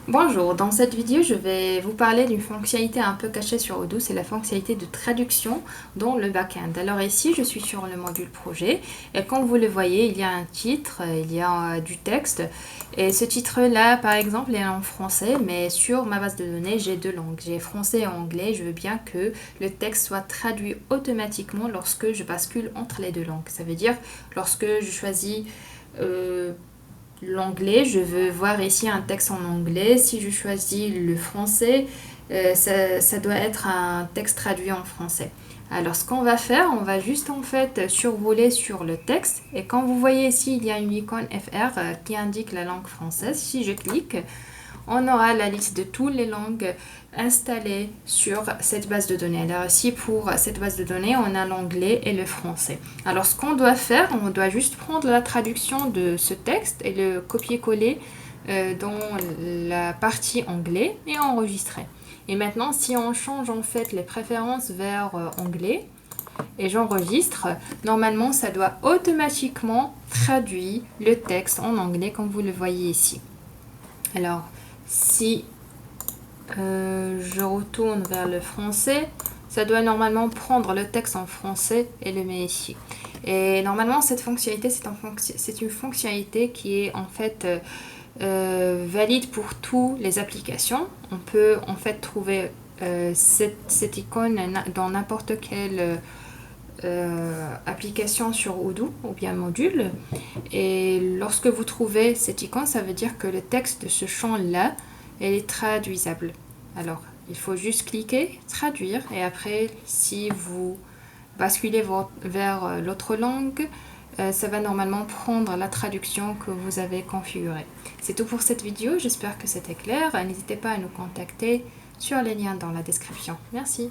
Bonjour, dans cette vidéo, je vais vous parler d'une fonctionnalité un peu cachée sur Odoo, c'est la fonctionnalité de traduction dans le back-end. Alors ici, je suis sur le module projet et comme vous le voyez, il y a un titre, il y a du texte et ce titre-là, par exemple, est en français, mais sur ma base de données, j'ai deux langues, j'ai français et anglais. Je veux bien que le texte soit traduit automatiquement lorsque je bascule entre les deux langues. Ça veut dire lorsque je choisis l'anglais, je veux voir ici un texte en anglais. Si je choisis le français, ça doit être un texte traduit en français. Alors ce qu'on va faire, on va juste en fait survoler sur le texte et quand vous voyez ici, il y a une icône FR qui indique la langue française. Si je clique, on aura la liste de toutes les langues installées sur cette base de données. Alors ici, pour cette base de données, on a l'anglais et le français. Alors ce qu'on doit faire, on doit juste prendre la traduction de ce texte et le copier-coller dans la partie anglais et enregistrer. Et maintenant, si on change en fait les préférences vers anglais et j'enregistre, normalement, ça doit automatiquement traduire le texte en anglais comme vous le voyez ici. Alors, si je retourne vers le français, ça doit normalement prendre le texte en français et le mettre ici. Et normalement, cette fonctionnalité, c'est une fonctionnalité qui est en fait valide pour toutes les applications. On peut en fait trouver cette icône dans n'importe quelle application sur Odoo ou bien module. Et lorsque vous trouvez cette icône, ça veut dire que le texte de ce champ-là, elle est traduisable. Alors, il faut juste cliquer, traduire, et après, si vous basculez vers l'autre langue, ça va normalement prendre la traduction que vous avez configurée. C'est tout pour cette vidéo, j'espère que c'était clair. N'hésitez pas à nous contacter sur les liens dans la description. Merci.